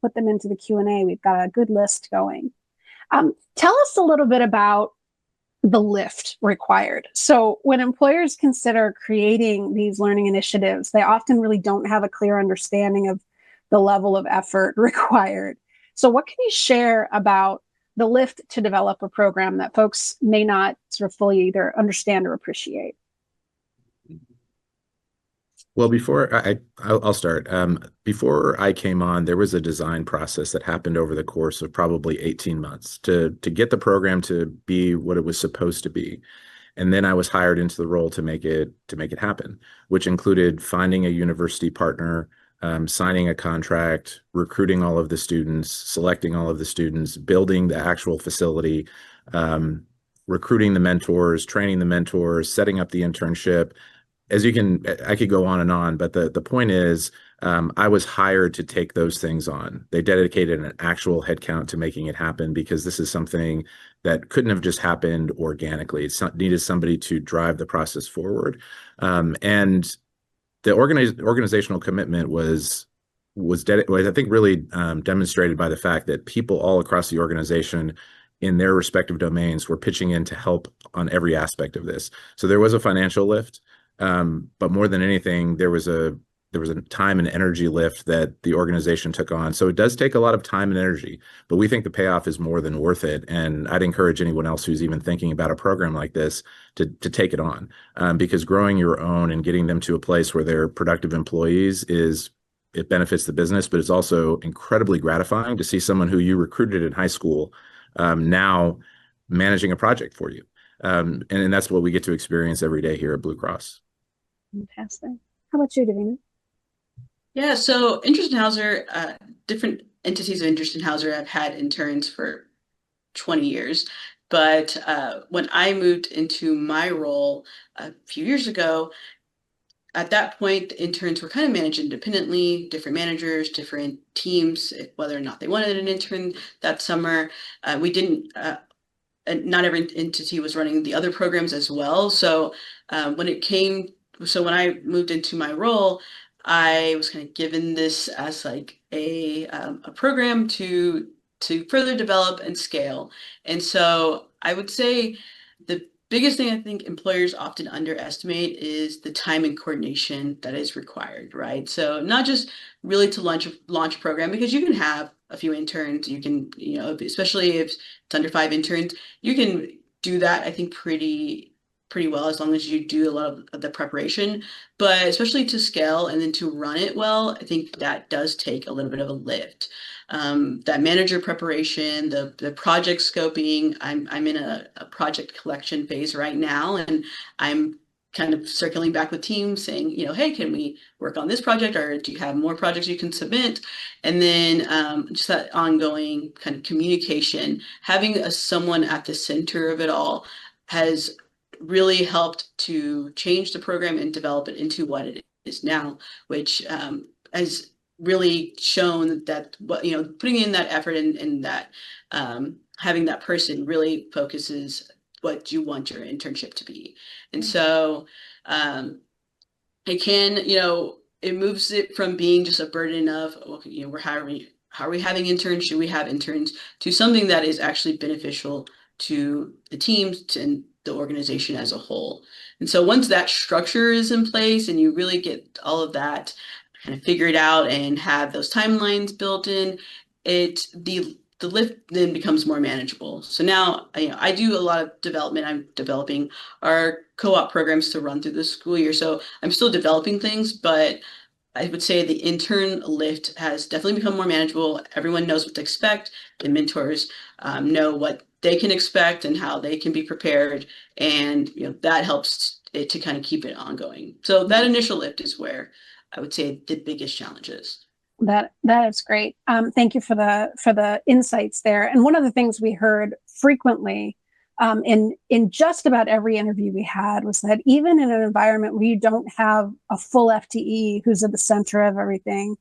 put them into the Q&A. We've got a good list going. Tell us a little bit about the lift required. So when employers consider creating these learning initiatives, they often really don't have a clear understanding of the level of effort required. So what can you share about the lift to develop a program that folks may not sort of fully either understand or appreciate? Well, I'll start. Before I came on, there was a design process that happened over the course of probably 18 months to get the program to be what it was supposed to be. And then I was hired into the role to make it happen, which included finding a university partner, signing a contract, recruiting all of the students, selecting all of the students, building the actual facility, recruiting the mentors, training the mentors, setting up the internship. I could go on, but the point is, I was hired to take those things on. They dedicated an actual headcount to making it happen, because this is something that couldn't have just happened organically. It needed somebody to drive the process forward. And the organizational commitment was I think really demonstrated by the fact that people all across the organization in their respective domains were pitching in to help on every aspect of this. So there was a financial lift. But more than anything, there was a there was a time and energy lift that the organization took on. So it does take a lot of time and energy, but we think the payoff is more than worth it. And I'd encourage anyone else who's even thinking about a program like this to take it on, because growing your own and getting them to a place where they're productive employees it benefits the business, but it's also incredibly gratifying to see someone who you recruited in high school now managing a project for you. And that's what we get to experience every day here at Blue Cross. Fantastic. How about you, Davina? Yeah, so Hauser, different entities of Hauser have had interns for 20 years. But when I moved into my role a few years ago, at that point, the interns were kind of managed independently, different managers, different teams, whether or not they wanted an intern that summer. We didn't, not every entity was running the other programs as well. So when I moved into my role, I was kind of given this as like a program to further develop and scale. And so I would say the biggest thing I think employers often underestimate is the time and coordination that is required, right? So not just really to launch a program, because you can have a few interns, you can, especially if it's under 5 interns, you can do that, I think, pretty well, as long as you do a lot of the preparation. But especially to scale and then to run it well, I think that does take a little bit of a lift. That manager preparation, the project scoping. I'm in a project collection phase right now, and I'm kind of circling back with teams saying, hey, can we work on this project, or do you have more projects you can submit? And then just that ongoing kind of communication, having someone at the center of it all has really helped to change the program and develop it into what it is now, which has really shown that putting in that effort and that having that person really focuses what you want your internship to be. And so it can, it moves it from being just a burden of, we're hiring, how are we having interns? Should we have interns? To something that is actually beneficial to the teams and the organization as a whole. And so once that structure is in place and you really get all of that kind of figured out and have those timelines built in, the lift then becomes more manageable. So now I do a lot of development. I'm developing our co-op programs to run through the school year. So I'm still developing things, but I would say the intern lift has definitely become more manageable. Everyone knows what to expect. The mentors know what they can expect and how they can be prepared. And that helps it to kind of keep it ongoing. So that initial lift is where I would say the biggest challenge is. That is great. Thank you for the insights there. And one of the things we heard frequently in just about every interview we had was that even in an environment where you don't have a full FTE who's at the center of everything,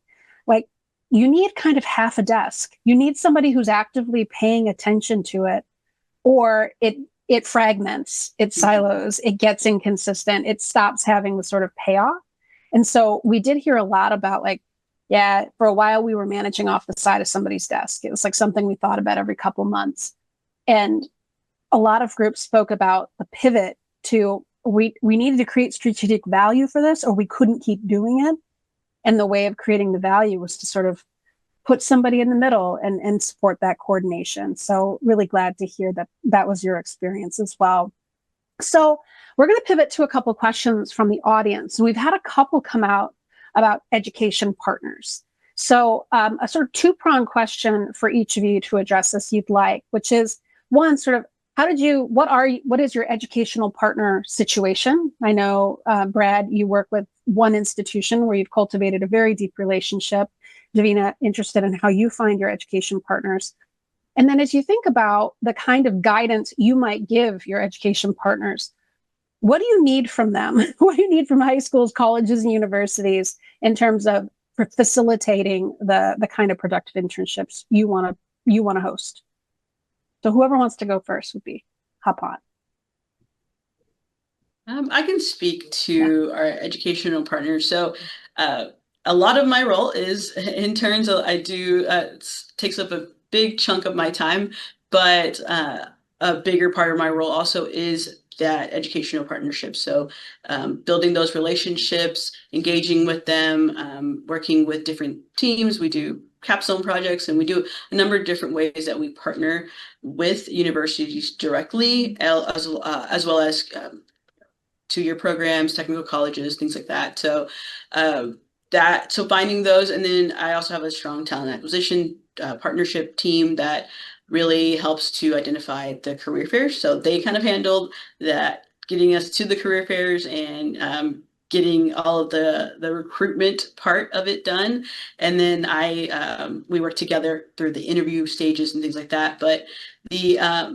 like you need kind of half a desk. You need somebody who's actively paying attention to it, or it fragments, it silos, it gets inconsistent, it stops having the sort of payoff. And so we did hear a lot about for a while we were managing off the side of somebody's desk. It was like something we thought about every couple months. And a lot of groups spoke about the pivot to we needed to create strategic value for this, or we couldn't keep doing it. And the way of creating the value was to sort of put somebody in the middle and support that coordination. So really glad to hear that was your experience as well. So we're going to pivot to a couple of questions from the audience. We've had a couple come out about education partners. So a sort of two-pronged question for each of you to address this you'd like, which is one, sort of, what is your educational partner situation? I know, Brad, you work with one institution where you've cultivated a very deep relationship. Davina, interested in how you find your education partners. And then as you think about the kind of guidance you might give your education partners, what do you need from them? What do you need from high schools, colleges, and universities in terms of facilitating the kind of productive internships you want to host? So whoever wants to go first would be hop on. I can speak to our educational partners. So a lot of my role is interns. I do takes up a big chunk of my time, but a bigger part of my role also is that educational partnership. So building those relationships, engaging with them, working with different teams. We do capstone projects, and we do a number of different ways that we partner with universities directly, as well as 2-year programs, technical colleges, things like that. So finding those, and then I also have a strong talent acquisition partnership team that really helps to identify the career fairs. So they kind of handled that, getting us to the career fairs and getting all of the recruitment part of it done. And then we work together through the interview stages and things like that. But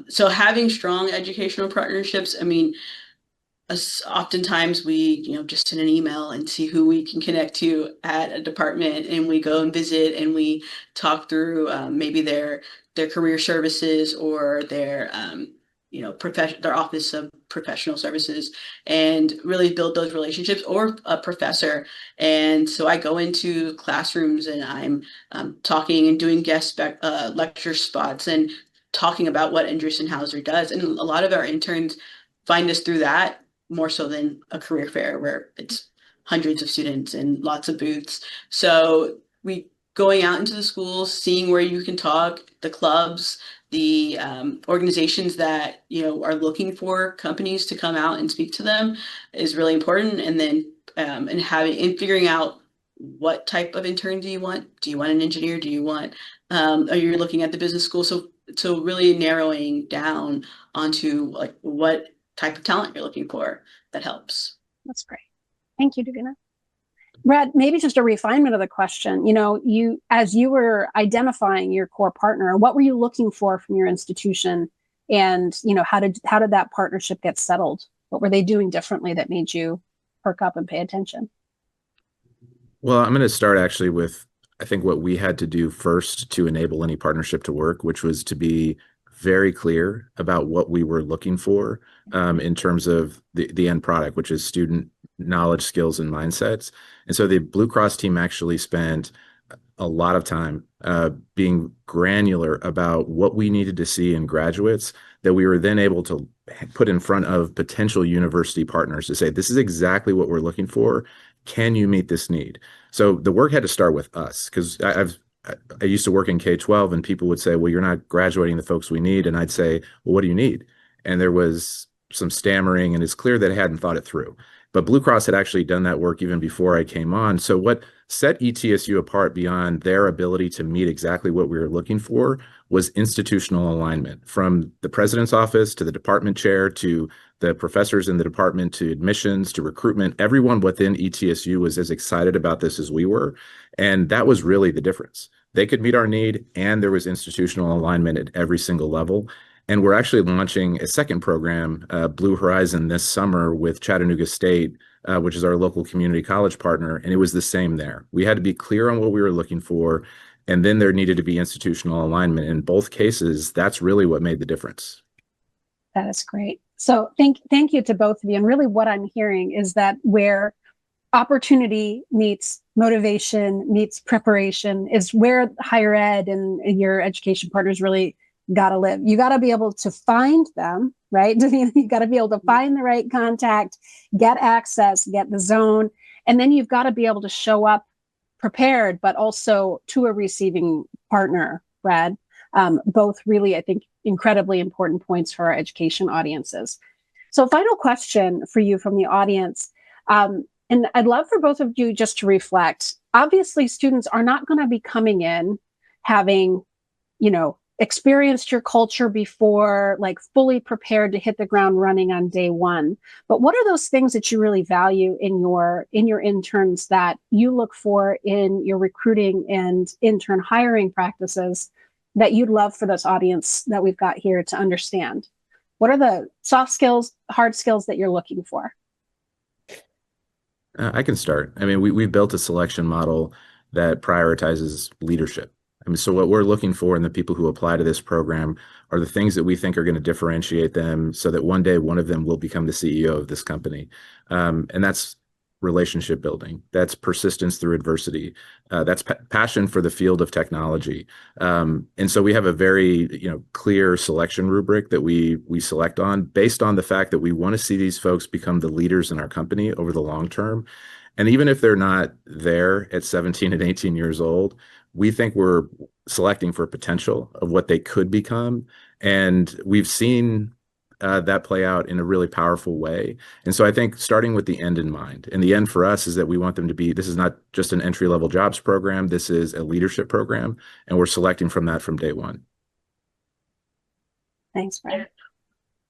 so having strong educational partnerships, I mean, oftentimes we just send an email and see who we can connect to at a department, and we go and visit and we talk through maybe their career services or their their office of professional services, and really build those relationships, or a professor. And so I go into classrooms and I'm talking and doing guest lecture spots and talking about what Andreessen Hauser does. And a lot of our interns find us through that, more so than a career fair where it's hundreds of students and lots of booths. So we going out into the schools, seeing where you can talk, the clubs, the organizations that are looking for companies to come out and speak to them is really important. And then and figuring out what type of intern do you want? Do you want an engineer? Do you want are you looking at the business school? So really narrowing down onto like what type of talent you're looking for, that helps. That's great. Thank you, Davina. Brad, maybe just a refinement of the question. As you were identifying your core partner, what were you looking for from your institution? And, how did that partnership get settled? What were they doing differently that made you perk up and pay attention? Well, I'm going to start actually with, I think, what we had to do first to enable any partnership to work, which was to be very clear about what we were looking for in terms of the end product, which is student knowledge, skills, and mindsets. And so the Blue Cross team actually spent a lot of time being granular about what we needed to see in graduates that we were then able to put in front of potential university partners to say, this is exactly what we're looking for. Can you meet this need? So the work had to start with us, because I used to work in K-12, and people would say, well, you're not graduating the folks we need. And I'd say, well, what do you need? And there was some stammering, and it's clear that I hadn't thought it through. But Blue Cross had actually done that work even before I came on. So what set ETSU apart beyond their ability to meet exactly what we were looking for was institutional alignment, from the president's office to the department chair to the professors in the department to admissions to recruitment. Everyone within ETSU was as excited about this as we were. And that was really the difference. They could meet our need, and there was institutional alignment at every single level. And we're actually launching a second program, Blue Horizon, this summer with Chattanooga State, which is our local community college partner. And it was the same there. We had to be clear on what we were looking for, and then there needed to be institutional alignment. In both cases, that's really what made the difference. That is great. So thank you to both of you. And really what I'm hearing is that where opportunity meets motivation meets preparation is where higher ed and your education partners really got to live. You got to be able to find them, right? You got to be able to find the right contact, get access, get the zone. And then you've got to be able to show up prepared, but also to a receiving partner, Brad. Both really, I think, incredibly important points for our education audiences. So final question for you from the audience. And I'd love for both of you just to reflect. Obviously, students are not going to be coming in having, experienced your culture before, like fully prepared to hit the ground running on day one. But what are those things that you really value in your interns that you look for in your recruiting and intern hiring practices that you'd love for this audience that we've got here to understand? What are the soft skills, hard skills that you're looking for? I can start. I mean, we've built a selection model that prioritizes leadership. I mean, so what we're looking for in the people who apply to this program are the things that we think are going to differentiate them so that one day one of them will become the CEO of this company. And that's relationship building. That's persistence through adversity. That's passion for the field of technology. And so we have a very, clear selection rubric that we select on based on the fact that we want to see these folks become the leaders in our company over the long term. And even if they're not there at 17 and 18 years old, we think we're selecting for potential of what they could become. And we've seen that play out in a really powerful way. And so I think starting with the end in mind, and the end for us is that we want them to be, this is not just an entry-level jobs program, this is a leadership program, and we're selecting from that from day one. Thanks, Brad.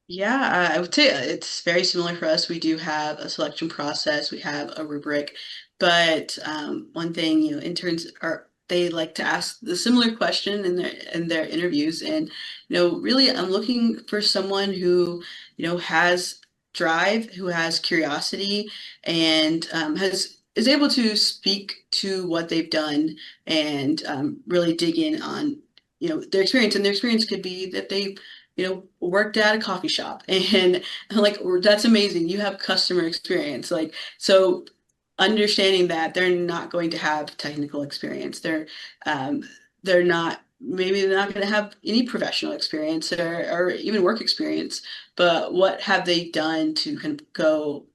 Yeah, I would say it's very similar for us. We do have a selection process, we have a rubric, but one thing, interns they like to ask the similar question in their interviews, and really I'm looking for someone who has drive, who has curiosity, and is able to speak to what they've done and really dig in on their experience. And their experience could be that they worked at a coffee shop, and like, that's amazing. You have customer experience, like, so understanding that they're not going to have technical experience. They're not, maybe they're not going to have any professional experience or even work experience, but what have they done to kind of go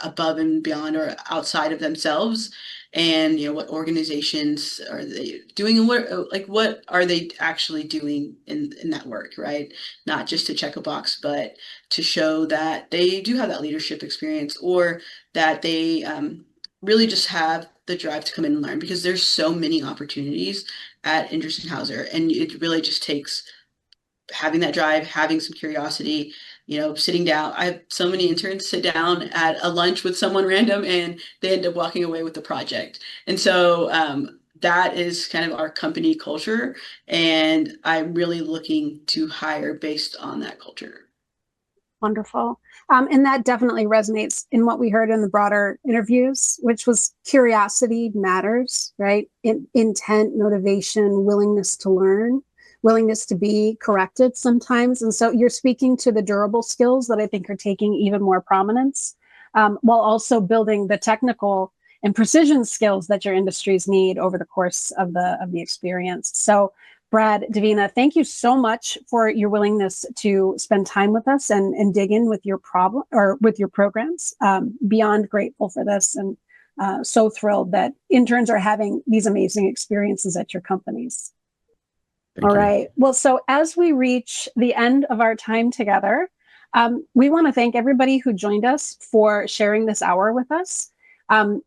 above and beyond or outside of themselves? And what organizations are they doing, and what are they actually doing in that work, right? Not just to check a box, but to show that they do have that leadership experience, or that they really just have the drive to come in and learn, because there's so many opportunities at Hauser, and it really just takes having that drive, having some curiosity, sitting down. I have so many interns sit down at a lunch with someone random and they end up walking away with the project. And so that is kind of our company culture. And I'm really looking to hire based on that culture. Wonderful. And that definitely resonates in what we heard in the broader interviews, which was curiosity matters, right? Intent, motivation, willingness to learn, willingness to be corrected sometimes. And so you're speaking to the durable skills that I think are taking even more prominence, while also building the technical and precision skills that your industries need over the course of the experience. So Brad, Davina, thank you so much for your willingness to spend time with us and dig in with your problem or with your programs. Beyond grateful for this, and so thrilled that interns are having these amazing experiences at your companies. All right. Well, so as we reach the end of our time together, we want to thank everybody who joined us for sharing this hour with us.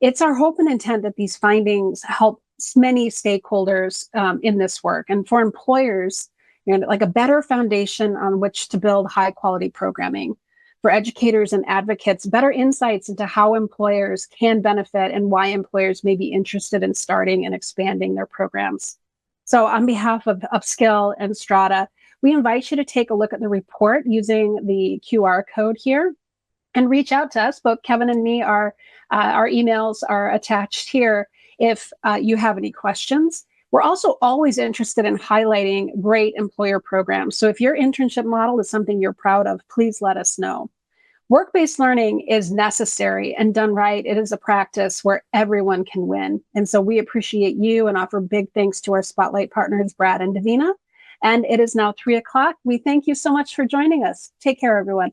It's our hope and intent that these findings help many stakeholders in this work, and for employers, like a better foundation on which to build high quality programming. For educators and advocates, better insights into how employers can benefit and why employers may be interested in starting and expanding their programs. So on behalf of UpSkill and Strada, we invite you to take a look at the report using the QR code here and reach out to us. Both Kevin and me our emails are attached here if you have any questions. We're also always interested in highlighting great employer programs. So if your internship model is something you're proud of, please let us know. Work-based learning is necessary, and done right, it is a practice where everyone can win. And so we appreciate you and offer big thanks to our Spotlight partners, Brad and Davina. And it is now 3 o'clock. We thank you so much for joining us. Take care, everyone.